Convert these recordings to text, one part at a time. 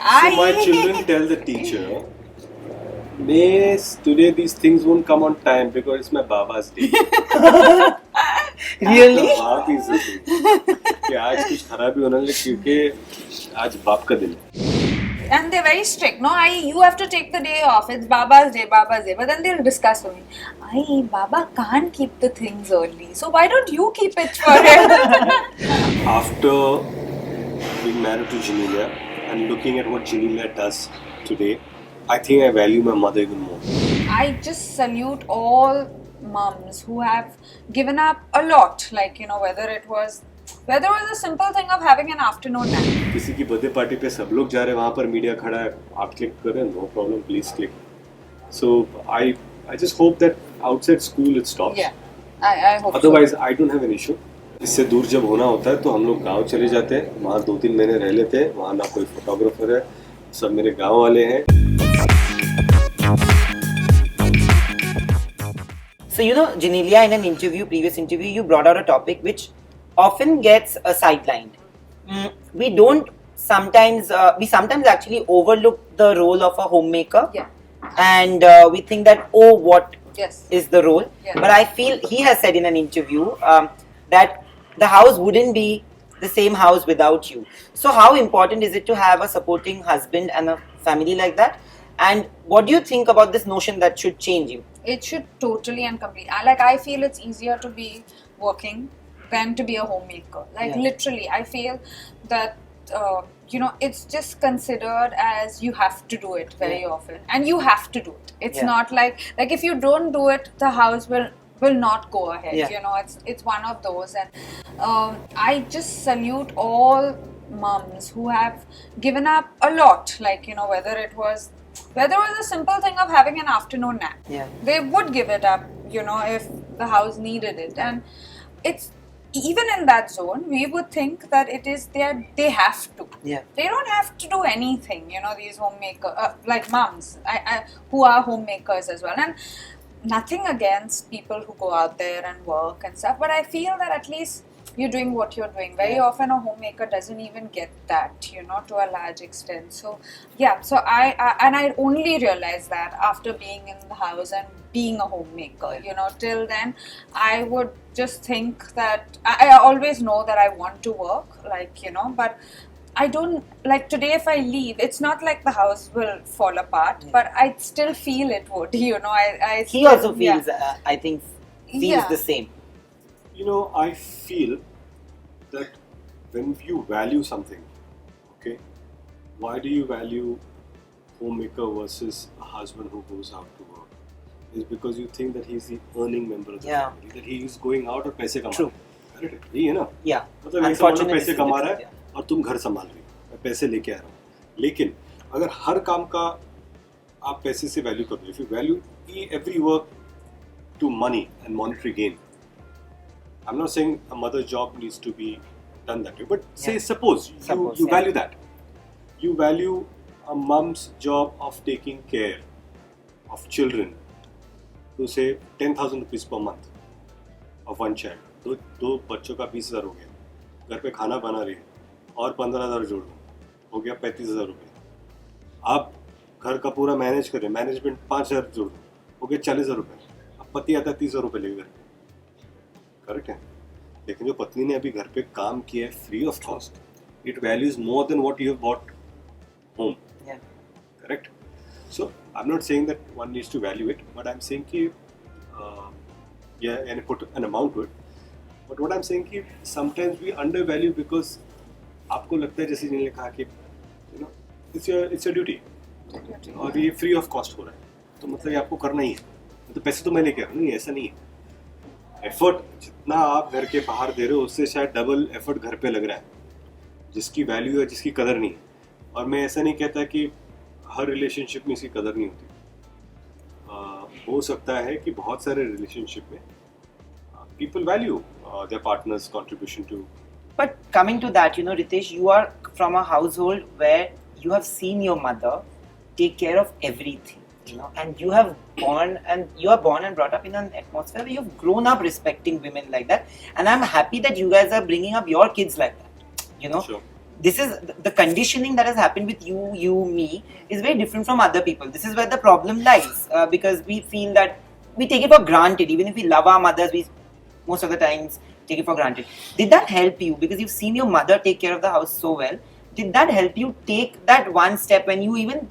So my children tell the teacher, Miss, today these things won't come on time because it's my Baba's day. Really? बाप ही सही कि आज कुछ खराबी होने लगी क्योंकि आज बाप का दिन है. And they're very strict. No, you have to take the day off. It's Baba's day, Baba's day. But then they'll discuss with me. Baba can't keep the things early. So why don't you keep it for him? After being married to Janelia and looking at what Janelia does today, I think I value my mother even more. I just salute all mums who have given up a lot. Like, whether it was a simple thing of having an afternoon nap. किसी की birthday party पे सब लोग जा रहे हैं, वहाँ पर मीडिया खड़ा है, आप क्लिक करें, no problem, please click. So I just hope that outside school it stops. Yeah, I hope Otherwise, I don't have an issue. इससे दूर जब होना होता है तो हम लोग गांव चले जाते हैं, वहाँ 2-3 महीने रह लेते हैं, वहाँ ना कोई फोटोग्राफर है, सब मेरे गांव वाले हैं. So Janelia, in an previous interview, you brought out a topic which often gets sidelined. We sometimes actually overlook the role of a homemaker. Yeah. And we think that, what Yes. is the role? Yeah. But I feel he has said in an interview that the house wouldn't be the same house without you. So how important is it to have a supporting husband and a family like that? And what do you think about this notion that should change you? It should totally and completely. I feel it's easier to be working than to be a homemaker. Literally, I feel that it's just considered as you have to do it very often, and you have to do it. It's not like if you don't do it, the house will not go ahead. Yeah. It's one of those, and I just salute all mums who have given up a lot. Whether it was a simple thing of having an afternoon nap. Yeah. They would give it up, if the house needed it. And it's even in that zone, we would think that it is they have to. Yeah. They don't have to do anything, these homemaker, like mums, who are homemakers as well. And nothing against people who go out there and work and stuff, but I feel that at least you're doing what you're doing. Very often a homemaker doesn't even get that, to a large extent. So I only realized that after being in the house and being a homemaker. Till then I would just think that I always know that I want to work, but I don't, today if I leave, it's not like the house will fall apart, but I still feel it would, He also feels, I think, the same. I feel that when you value something, okay, why do you value homemaker versus a husband who goes out to work? Is because you think that he's the earning member of the family, that he is going out और पैसे कमा रहा है. Correct? यही है ना? Yeah. मतलब एक समय पैसे कमा रहा है और तुम घर संभाल रही हो, मैं पैसे लेके आ रहा हूँ. लेकिन अगर हर काम का आप पैसे से वैल्यू करो, if you value every work to money and monetary gain, I'm not saying a mother's job needs to be done that way, but suppose you value that. You value a mom's job of taking care of children, to say 10,000 rupees per month of one child. दो बच्चों का 20,000 हो गया, घर पे खाना बना रही है और 15,000 जोड़ दो, हो गया 35,000 रुपये. आप घर का पूरा मैनेज करें, मैनेजमेंट 5,000 जोड़ दो, हो गया 40,000 रुपये. अब पति आता है 30,000 रुपये लेकर. करेक्ट है. लेकिन जो पत्नी ने अभी घर पे काम किया है free of cost, it values more than what you have bought home. Correct. So I am not saying that one needs to value it, but I am saying कि and put an amount to it. But what I'm saying कि sometimes we undervalue because आपको लगता है जैसे जिन्होंने कहा कि it's your duty और ये free of cost हो रहा है, तो मतलब ये आपको करना ही है, तो पैसे तो मैं लेके आ रहा हूँ. नहीं, ऐसा नहीं है. एफर्ट जितना आप घर के बाहर दे रहे हो उससे शायद डबल एफर्ट घर पे लग रहा है, जिसकी वैल्यू है, जिसकी कदर नहीं है. और मैं ऐसा नहीं कहता कि हर रिलेशनशिप में इसकी कदर नहीं होती. हो सकता है कि बहुत सारे रिलेशनशिप में people value their partner's contribution to. But coming to that, Ritesh, you are from a household where you have seen your mother take care of everything, and you are born and brought up in an atmosphere where you've grown up respecting women like that, and I'm happy that you guys are bringing up your kids like that, Sure. this is the conditioning that has happened with me is very different from other people. This is where the problem lies, because we feel that we take it for granted. Even if we love our mothers, we most of the times take it for granted. Did that help you? Because you've seen your mother take care of the house so well. Did that help you take that one step when you even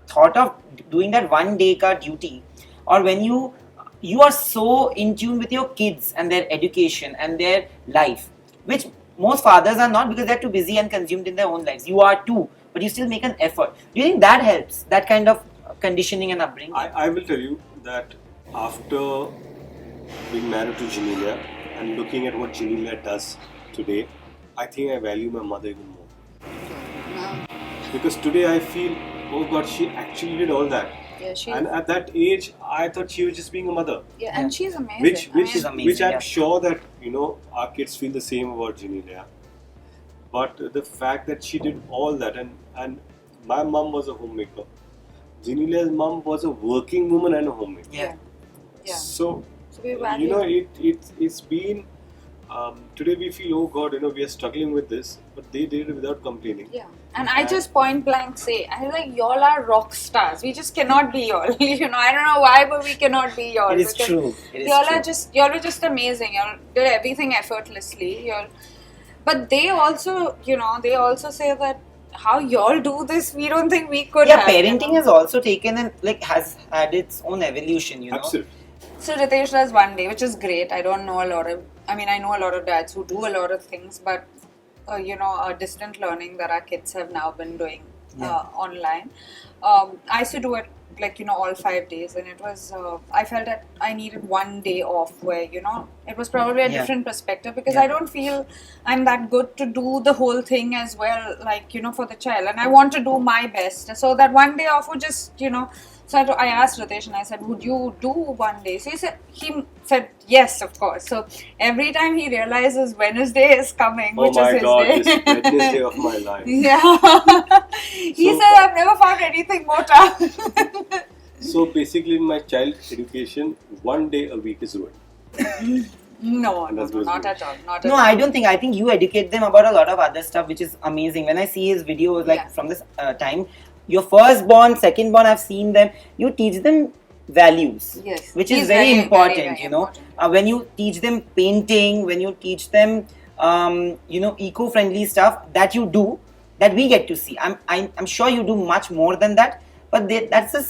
thought of doing that one day ka duty, or when you are so in tune with your kids and their education and their life, which most fathers are not because they're too busy and consumed in their own lives. You are too, but you still make an effort. Do you think that helps, that kind of conditioning and upbringing? I will tell you that after being married to Janelia and looking at what Janelia does today, I think I value my mother even more. Because today I feel, oh God, she actually did all that. Yeah, she. And at that age, I thought she was just being a mother. Yeah, and she's amazing. Which She's amazing, which I'm yeah. sure that our kids feel the same about Janelia. But the fact that she did all that, and my mom was a homemaker. Janelia's mom was a working woman and a homemaker. Yeah. Yeah. So we value. it's been today we feel, oh God, we are struggling with this, but they did it without complaining. Yeah, and I just point blank say, I like y'all are rock stars. We just cannot be y'all. I don't know why, but we cannot be y'all. It is because true. It is y'all true. y'all are just amazing. Y'all did everything effortlessly. But they also, they also say that how y'all do this, we don't think we could. Yeah, have, parenting has also taken and has had its own evolution. Absolutely. So Ritesh does one day, which is great. I don't know a lot of. I mean, I know a lot of dads who do a lot of things, but distant learning that our kids have now been doing online. I used to do it all 5 days, and it was. I felt that I needed one day off, where it was probably a different perspective, because I don't feel I'm that good to do the whole thing as well, for the child, and I want to do my best. So that one day off would just So I asked Ritesh and I said, would you do one day? So he said yes, of course. So every time he realizes Wednesday is coming, which is his day. this Wednesday of my life. Yeah. He said, I've never found anything more tough. So basically in my child education, one day a week is ruined. No, not at all. Not at No, all. I don't think. I think you educate them about a lot of other stuff, which is amazing. When I see his videos, from this time, your firstborn, secondborn, I've seen them. You teach them values, Yes. which He's is very important. very important. When you teach them painting, when you teach them, eco-friendly stuff that you do, that we get to see. I'm sure you do much more than that, but that's a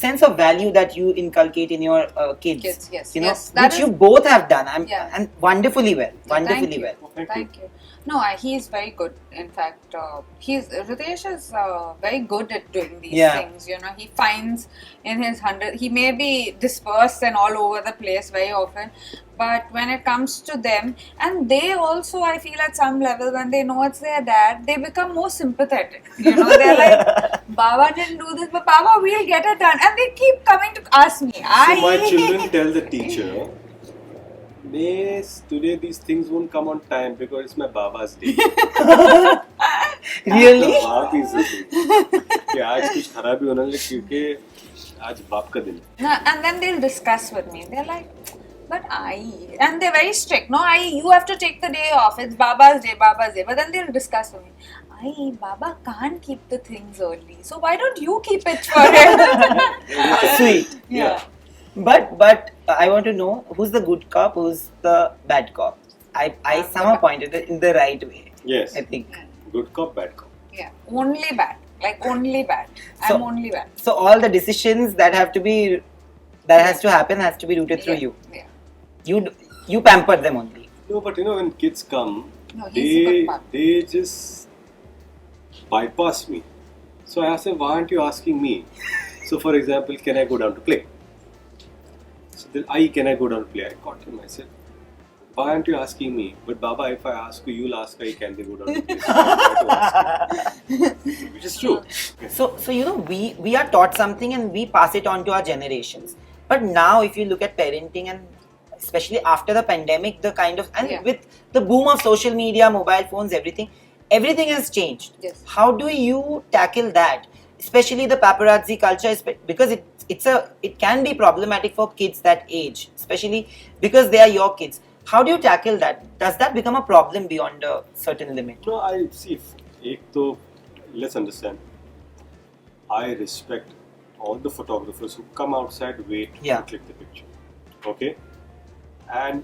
sense of value that you inculcate in your kids. Kids, yes. You know, Yes, that which is- you both have done, Yeah. and wonderfully well. Yeah, Wonderfully thank you. well. Thank you. Thank you. No, he's very good. In fact, Ritesh is very good at doing these Yeah. things. He finds in his 100. He may be dispersed and all over the place very often, but when it comes to them, and they also, I feel at some level, when they know it's their dad, they become more sympathetic. They're like, Baba didn't do this, but Baba, we'll get it done, and they keep coming to ask me. So my children tell the teacher, Miss, today these things won't come on time because it's my Baba's day. Really? बात ही सही कि आज कुछ खराबी होने लगी क्योंकि आज बाप का दिन है. No, and then they'll discuss with me. They're like, but and they're very strict. No, you have to take the day off. It's Baba's day. But then they'll discuss with me. Baba can't keep the things early. So why don't you keep it for him? Sweet. Yeah. But I want to know who's the good cop, who's the bad cop. I somehow pointed it in the right way. Yes. I think. Good cop, bad cop. Yeah. Only bad. Only bad. So- I'm only bad. So all the decisions that has to happen has to be rooted through you. Yeah. You pamper them only. No, but when kids come, No, he's a good part. they just bypass me. So I ask them, why aren't you asking me? So for example, can I go down to play? So can I go down to play? I caught him. I said, why aren't you asking me? But Baba, if I ask you, you'll ask her, can they go down to play? So I try to ask him. Which is true. So we are taught something and we pass it on to our generations. But now if you look at parenting, and especially after the pandemic, with the boom of social media, mobile phones, everything has changed. Yes. How do you tackle that? Especially the paparazzi culture, because it can be problematic for kids that age, especially because they are your kids. How do you tackle that? Does that become a problem beyond a certain limit? No, I see. एक तो let's understand, I respect all the photographers who come outside, wait Yeah. to click the picture. Okay? And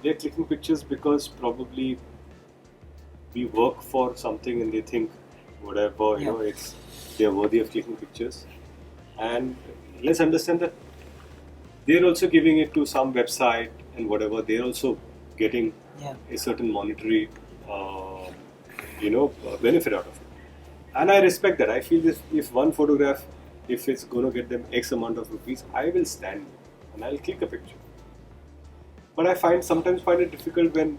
they're clicking pictures because probably we work for something and they think whatever, you Yeah. know, they're worthy of clicking pictures. And let's understand that they're also giving it to some website and whatever, they're also getting Yeah. a certain monetary, benefit out of it. And I respect that. I feel if one photograph, if it's going to get them X amount of rupees, I will stand and I'll click a picture. But I sometimes find it difficult when,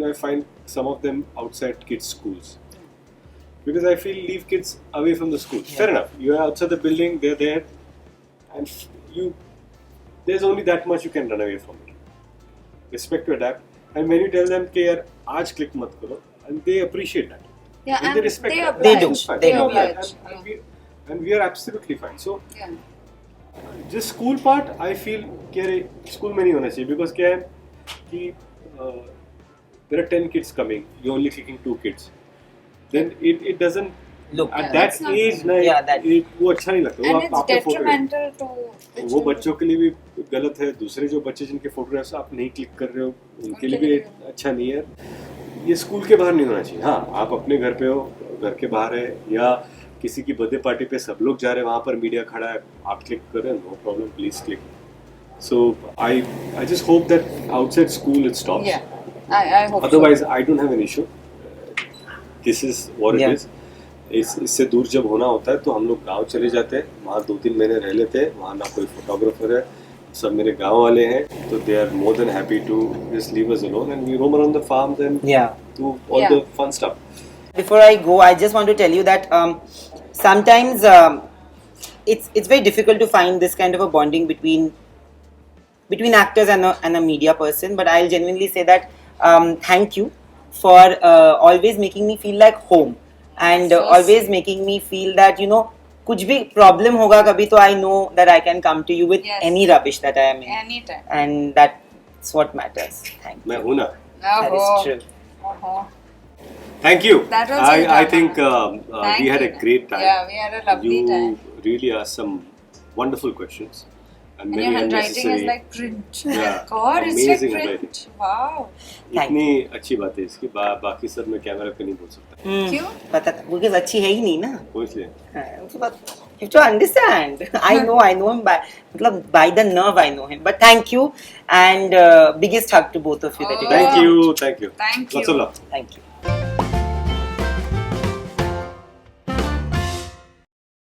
I find some of them outside kids' schools. Because I feel leave kids away from the school. Yeah. Fair enough. You are outside the building, they're there, and there's only that much you can run away from it. Respect to adapt. And when you tell them, "Okay, yaar, aaj click mat karo," and they appreciate that. Yeah, and they respect they that. oblige. They do. It's fine. They They do. oblige. And we are absolutely fine. So, Yeah. जिस school part I feel कि अरे school में नहीं होना चाहिए because क्या है कि there are 10 kids coming you only clicking 2 kids then it doesn't Look. At Yeah, that that's not as ना Yeah, that- वो अच्छा नहीं लगता And वो it's आपने फोटो detrimental to the वो children. बच्चों के लिए भी गलत है दूसरे जो बच्चे जिनके फोटोग्राफ्स आप नहीं क्लिक कर रहे हो उनके लिए भी अच्छा नहीं है ये स्कूल के बाहर नहीं होना चाहिए हाँ आप अपने घर पे हो घर के बाहर है या किसी की बर्थडे पार्टी पे सब लोग जा रहे हैं वहाँ पर मीडिया खड़ा है आप क्लिक करें no problem please click so I just hope that outside school it stops Yeah, I hope otherwise I don't have an issue this is what Yeah. It is इससे दूर जब होना होता है तो हम लोग गांव चले जाते हैं वहाँ 2-3 महीने रह लेते हैं वहाँ ना कोई फोटोग्राफर है सब मेरे गांव वाले हैं तो they are more than happy to just leave us alone and we roam around the farms and Yeah. do all Yeah. the fun stuff. Before I go, I just want to tell you that sometimes it's very difficult to find this kind of a bonding between actors and a media person. But I'll genuinely say that thank you for always making me feel like home and So always sweet. making me feel that कुछ भी problem होगा कभी तो I know that I can come to you with Yes. any rubbish that I am in, anytime. and that's what matters. Thank you. मैं हूँ ना. That is Oh. true. Oh. Thank you. That was I it, think Thank we had a you. great time. Yeah, we had a lovely you time. really asked some wonderful questions and And many your handwriting unnecessary. is like print. Yeah, God, it's like amazing print. handwriting. Wow. Thank इतनी अच्छी बात है इसकी बाकी सब मैं camera पे नहीं बोल सकता क्यों? पता था because अच्छी है ही नहीं ना. वो इसलिए You have to understand. I know him by the nerve I know him. But thank you and biggest hug to both of you that you guys thank did. you Thank lots you. of love Thank you.